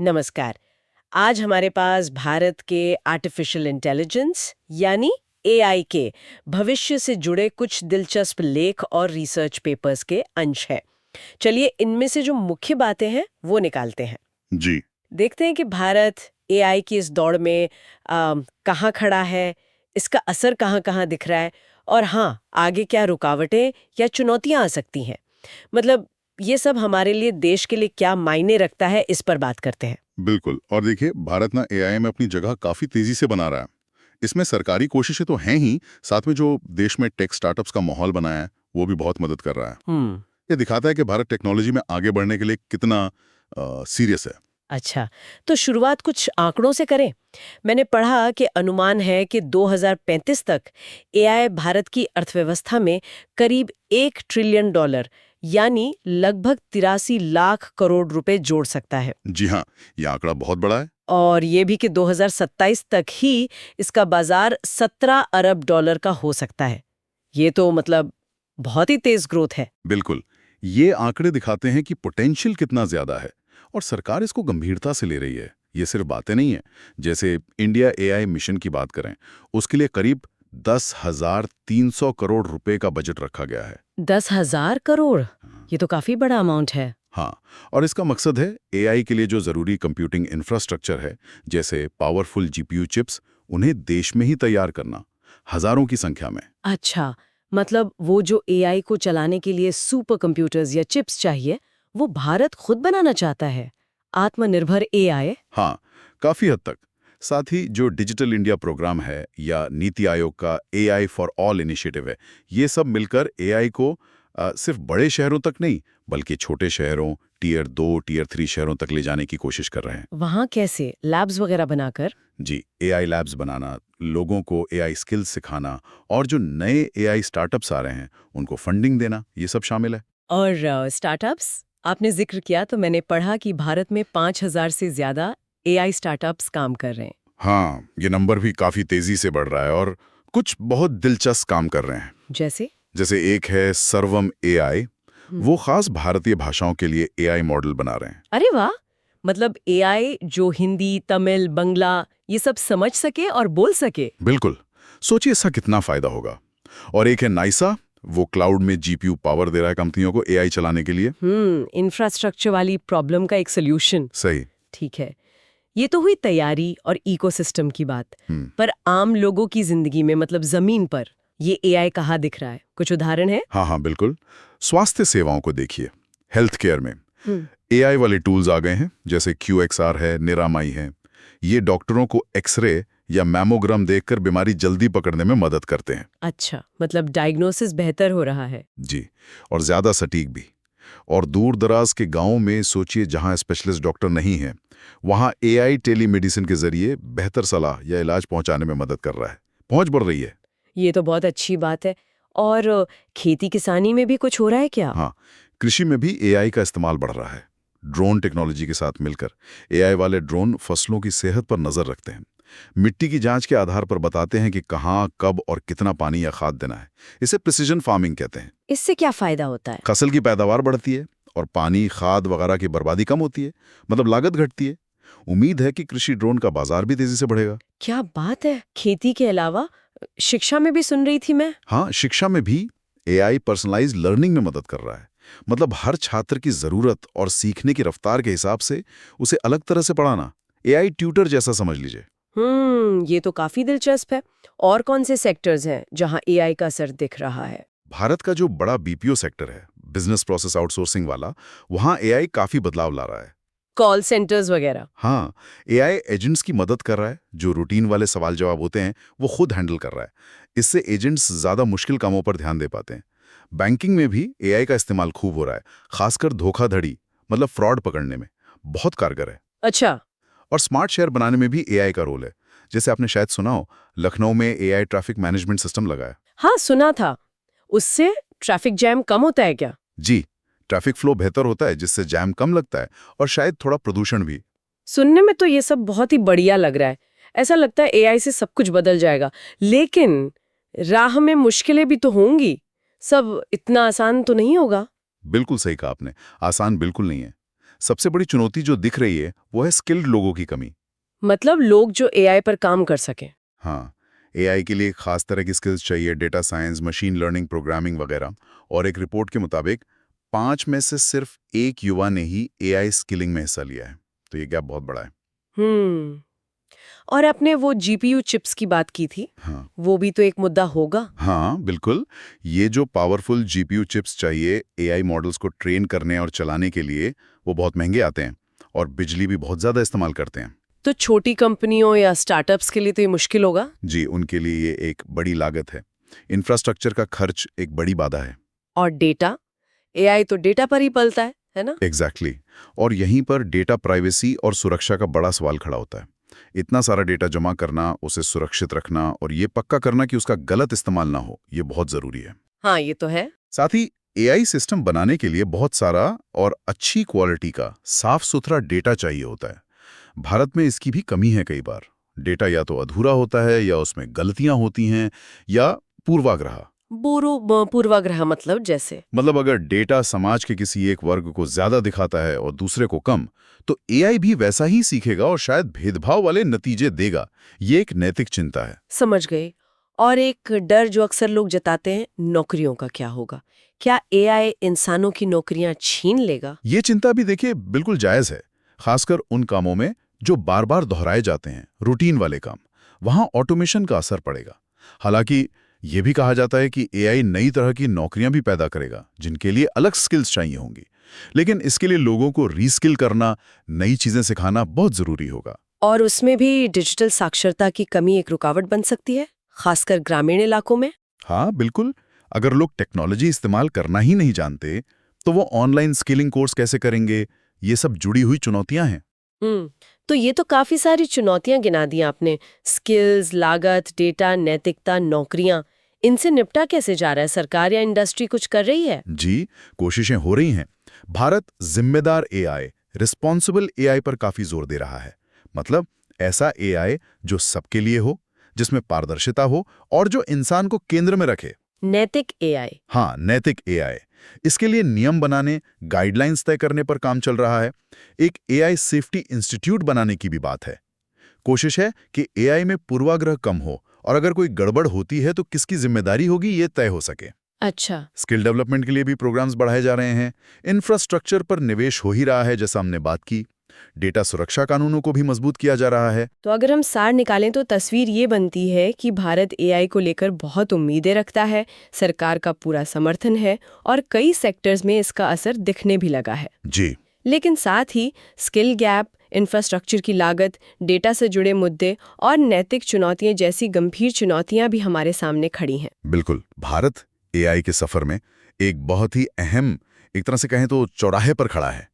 नमस्कार। आज हमारे पास भारत के आर्टिफिशियल इंटेलिजेंस यानी एआई के भविष्य से जुड़े कुछ दिलचस्प लेख और रिसर्च पेपर्स के अंश हैं। चलिए इनमें से जो मुख्य बातें हैं वो निकालते हैं। जी। देखते हैं कि भारत एआई की इस दौड़ में कहाँ खड़ा है, इसका असर कहाँ-कहाँ दिख रहा है और हाँ, आगे क्या रुकावटें या चुनौतियां आ सकती हैं। मतलब ये सब हमारे लिए, देश के लिए क्या मायने रखता है, इस पर बात करते हैं। बिल्कुल। और देखिए, भारत ना एआई में अपनी जगह काफी तेजी से बना रहा है। इसमें सरकारी कोशिशें तो हैं ही, साथ में जो देश में टेक स्टार्टअप्स का माहौल बनाया है वो भी बहुत मदद कर रहा है। हम्म। ये दिखाता है कि भारत टेक्नोलॉजी में आगे बढ़ने के लिए कितना सीरियस है। अच्छा, तो शुरुआत कुछ आंकड़ों से करें। मैंने पढ़ा कि अनुमान है कि 2035 तक एआई भारत की अर्थव्यवस्था में करीब $1 ट्रिलियन यानी लगभग 83 लाख करोड़ रुपए जोड़ सकता है। जी हाँ, ये आंकड़ा बहुत बड़ा है। और ये भी कि 2027 तक ही इसका बाजार $17 अरब का हो सकता है। ये तो मतलब बहुत ही तेज ग्रोथ है। बिल्कुल। ये आंकड़े दिखाते हैं कि पोटेंशियल कितना ज्यादा है और सरकार इसको गंभीरता से ले रही है। ये सिर्फ बातें नहीं है। जैसे इंडिया एआई मिशन की बात करें, उसके लिए करीब 10,300 करोड़ रुपए का बजट रखा गया है। 10,000 करोड़, ये तो काफी बड़ा अमाउंट है। हाँ, और इसका मकसद है एआई के लिए जो जरूरी कंप्यूटिंग इंफ्रास्ट्रक्चर है, जैसे पावरफुल जीपीयू चिप्स, उन्हें देश में ही तैयार करना, हजारों की संख्या में। अच्छा, मतलब वो जो एआई को चलाने के लिए सुपर कंप्यूटर्स या चिप्स चाहिए, वो भारत खुद बनाना चाहता है। आत्मनिर्भर एआई। हाँ, काफी हद तक। साथ ही जो डिजिटल इंडिया प्रोग्राम है या नीति आयोग का एआई फॉर ऑल इनिशिएटिव है, ये सब मिलकर एआई को सिर्फ बड़े शहरों तक नहीं, बल्कि छोटे शहरों, टियर 2, टियर 3 शहरों तक ले जाने की कोशिश कर रहे हैं। वहाँ कैसे? लैब्स वगैरह बनाकर? जी, एआई लैब्स बनाना, लोगों को एआई स्किल्स सिखाना और जो नए एआई स्टार्टअप्स आ रहे हैं, उनको फंडिंग देना, ये सब शामिल है। और स्टार्टअप्स? आपने जिक्र किया तो मैंने पढ़ा कि भारत में 5,000 से ज्यादा एआई स्टार्टअप्स काम कर रहे हैं। हाँ, ये नंबर भी काफी तेजी से बढ़ रहा है और कुछ बहुत दिलचस्प काम कर रहे हैं। जैसे? जैसे एक है सर्वम एआई, हम्म। वो खास भारतीय भाषाओं के लिए एआई मॉडल बना रहे हैं। अरे वाह! मतलब एआई जो हिंदी, तमिल, बंगला ये सब समझ सके और बोल सके। बिल्कुल। सोचिए इसका कितना फायदा होगा। और एक है नाइसा, वो क्लाउड में जीपीयू पावर दे रहा है कंपनियों को एआई चलाने के लिए। इंफ्रास्ट्रक्चर वाली प्रॉब्लम का एक सोल्यूशन। सही। ठीक है। ये तो हुई तैयारी और इकोसिस्टम की बात। हम्म। पर आम लोगों की जिंदगी में, मतलब जमीन पर, ये एआई कहाँ दिख रहा है? कुछ उदाहरण है? हाँ हाँ, बिल्कुल। स्वास्थ्य सेवाओं को देखिए, हेल्थ केयर में हम्म। एआई वाले टूल्स आ गए हैं, जैसे QXR है, निरामाई है। ये डॉक्टरों को एक्सरे या मैमोग्राम देखकर बीमारी जल्दी पकड़ने में मदद करते हैं। अच्छा, मतलब डायग्नोसिस बेहतर हो रहा है। जी, और ज्यादा सटीक भी। और दूर दराज के गांवों में सोचिए, जहां स्पेशलिस्ट डॉक्टर नहीं है, वहां एआई टेलीमेडिसिन के जरिए बेहतर सलाह या इलाज पहुंचाने में मदद कर रहा है। पहुंच बढ़ रही है। ये तो बहुत अच्छी बात है। और खेती किसानी में भी कुछ हो रहा है क्या? हाँ, कृषि में भी एआई का इस्तेमाल बढ़ रहा है। ड्रोन टेक्नोलॉजी के साथ मिलकर एआई वाले ड्रोन फसलों की सेहत पर नजर रखते हैं। मिट्टी की जांच के आधार पर बताते हैं कि कहाँ, कब और कितना पानी या खाद देना है। इसे प्रिसीजन फार्मिंग कहते हैं। इससे क्या फायदा होता है? फसल की पैदावार बढ़ती है और पानी, खाद वगैरह की बर्बादी कम होती है, मतलब लागत घटती है। उम्मीद है कि कृषि ड्रोन का बाजार भी तेजी से बढ़ेगा। क्या बात है! खेती के अलावा शिक्षा में भी सुन रही थी मैं। हाँ, शिक्षा में भी एआई पर्सनलाइज्ड लर्निंग में मदद कर रहा है। मतलब हर छात्र की जरूरत और सीखने की रफ्तार के हिसाब से उसे अलग तरह से पढ़ाना। एआई ट्यूटर जैसा समझ लीजिए। ये तो काफी दिलचस्प है। और कौन से सेक्टर्स हैं जहां एआई का असर दिख रहा है? भारत का जो बड़ा बीपीओ सेक्टर है, बिजनेस प्रोसेस आउटसोर्सिंग वाला, वहां एआई काफी बदलाव ला रहा है। कॉल सेंटर्स वगैरह? हाँ, एआई एजेंट्स की मदद कर रहा है। जो रूटीन वाले सवाल जवाब होते हैं वो खुद हैंडल कर रहा है। इससे एजेंट्स ज्यादा मुश्किल कामों पर ध्यान दे पाते हैं। बैंकिंग में भी एआई का इस्तेमाल खूब हो रहा है, खासकर धोखाधड़ी, मतलब फ्रॉड पकड़ने में बहुत कारगर है। अच्छा। और स्मार्ट शहर बनाने में भी एआई का रोल है। जैसे आपने शायद सुना हो, लखनऊ में एआई ट्रैफिक मैनेजमेंट सिस्टम लगा है। हाँ, सुना था। उससे ट्रैफिक जैम कम होता है क्या? जी, ट्रैफिक फ्लो बेहतर होता है, जिससे जैम कम लगता है और शायद थोड़ा प्रदूषण भी। सुनने में तो ये सब बहुत ही बढ़िया लग रहा है। ऐसा लगता है एआई से सब कुछ बदल जाएगा। लेकिन राह में मुश्किलें भी तो होंगी। सब इतना आसान तो नहीं होगा। बिल्कुल सही कहा आपने, आसान बिल्कुल नहीं है। सबसे बड़ी चुनौती जो दिख रही है वो है स्किल्ड लोगों की कमी। मतलब लोग जो एआई पर काम कर सकें। हाँ, एआई के लिए खास तरह की स्किल्स चाहिए, data science, machine learning, programming वगैरह। और एक रिपोर्ट के मुताबिक 5 में से सिर्फ 1 युवा ने ही एआई स्किलिंग में हिस्सा लिया है। तो ये गैप बहुत बड़ा है। हम्म। और आपने वो जीपीयू चिप्स की बात की थी, हाँ वो भी तो एक मुद्दा होगा। हाँ, बिल्कुल। ये जो पावरफुल जीपीयू चिप्स चाहिए एआई मॉडल्स को ट्रेन करने और चलाने के लिए, वो बहुत महंगे आते हैं और बिजली भी बहुत ज़्यादा इस्तेमाल करते हैं। तो छोटी कंपनियों या स्टार्टअप्स के लिए तो ये मुश्किल होगा। जी, उनके लिए ये एक बड़ी लागत है। इंफ्रास्ट्रक्चर का खर्च एक बड़ी बाधा है। और डेटा, एआई तो डेटा पर ही पलता है ना। एग्जैक्टली और यहीं पर डेटा प्राइवेसी और सुरक्षा का बड़ा सवाल खड़ा होता है। इतना सारा डेटा जमा करना, उसे सुरक्षित रखना और ये पक्का करना कि उसका गलत इस्तेमाल ना हो, ये बहुत ज़रूरी है। हाँ, ये तो है। साथ ही एआई सिस्टम बनाने के लिए बहुत सारा और अच्छी क्वालिटी का साफ सुथरा डेटा चाहिए होता है। भारत में इसकी भी कमी है। कई बार डेटा या तो अधूरा होता है या उसमें गलतियां होती हैं या पूर्वाग्रह। पूर्वाग्रह मतलब जैसे। मतलब अगर डेटा समाज के किसी एक वर्ग को ज्यादा दिखाता है और दूसरे को कम, तो एआई भी वैसा ही सीखेगा और शायद भेदभाव वाले नतीजे देगा। ये एक नैतिक चिंता है। समझ गई। और एक डर जो अक्सर लोग जताते हैं, नौकरियों का क्या होगा? क्या एआई इंसानों की नौकरियां छीन लेगा? ये चिंता भी देखिए बिल्कुल जायज है, खासकर उन कामों में जो बार बार दोहराए जाते हैं, रूटीन वाले काम। वहां ऑटोमेशन का असर पड़ेगा। हालांकि ये भी कहा जाता है कि एआई नई तरह की नौकरियां भी पैदा करेगा जिनके लिए अलग स्किल्स चाहिए होंगी। लेकिन इसके लिए लोगों को रीस्किल करना, नई चीजें सिखाना बहुत जरूरी होगा। और उसमें भी डिजिटल साक्षरता की कमी एक रुकावट बन सकती है, खासकर ग्रामीण इलाकों में। हाँ बिल्कुल, अगर लोग टेक्नोलॉजी इस्तेमाल करना ही नहीं जानते तो वो ऑनलाइन स्किलिंग कोर्स कैसे करेंगे? ये सब जुड़ी हुई चुनौतियां हैं। तो ये तो काफी सारी चुनौतियां गिना दी आपने। स्किल्स, लागत, डेटा, नैतिकता, नौकरियां। इनसे निपटा कैसे जा रहा है? सरकार या इंडस्ट्री कुछ कर रही है? जी, कोशिशें हो रही हैं। भारत जिम्मेदार एआई, रिस्पॉन्सिबल एआई पर काफी जोर दे रहा है। मतलब ऐसा एआई जो सबके लिए हो, जिसमें पारदर्शिता हो और जो इंसान को केंद्र में रखे। नैतिक एआई। हाँ, नैतिक एआई। इसके लिए नियम बनाने, गाइडलाइंस तय करने पर काम चल रहा है। एक एआई सेफ्टी इंस्टीट्यूट बनाने की भी बात है। कोशिश है कि एआई में पूर्वाग्रह कम हो और अगर कोई गड़बड़ होती है तो किसकी जिम्मेदारी होगी ये तय हो सके। अच्छा। स्किल डेवलपमेंट के लिए भी प्रोग्राम्स बढ़ाए जा रहे हैं। इंफ्रास्ट्रक्चर पर निवेश हो ही रहा है, जैसा हमने बात की। डेटा सुरक्षा कानूनों को भी मजबूत किया जा रहा है। तो अगर हम सार निकालें तो तस्वीर ये बनती है कि भारत एआई को लेकर बहुत उम्मीदें रखता है, सरकार का पूरा समर्थन है और कई सेक्टर्स में इसका असर दिखने भी लगा है। जी, लेकिन साथ ही स्किल गैप, इंफ्रास्ट्रक्चर की लागत, डेटा से जुड़े मुद्दे और नैतिक चुनौतियां जैसी गंभीर चुनौतियां भी हमारे सामने खड़ी हैं। बिल्कुल। भारत एआई के सफर में एक बहुत ही अहम, एक तरह से कहें तो चौराहे पर खड़ा है।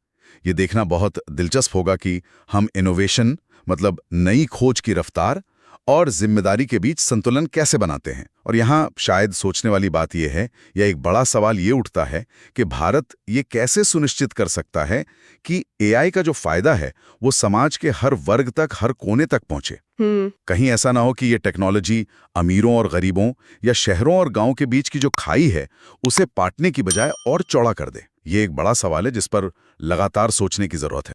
ये देखना बहुत दिलचस्प होगा कि हम इनोवेशन, मतलब नई खोज की रफ्तार और जिम्मेदारी के बीच संतुलन कैसे बनाते हैं। और यहाँ शायद सोचने वाली बात यह है, या एक बड़ा सवाल ये उठता है कि भारत ये कैसे सुनिश्चित कर सकता है कि एआई का जो फायदा है वो समाज के हर वर्ग तक, हर कोने तक पहुंचे। कहीं ऐसा ना हो कि ये टेक्नोलॉजी अमीरों और गरीबों या शहरों और गांवों के बीच की जो खाई है उसे पाटने की बजाय और चौड़ा कर दे। ये एक बड़ा सवाल है जिस पर लगातार सोचने की जरूरत है।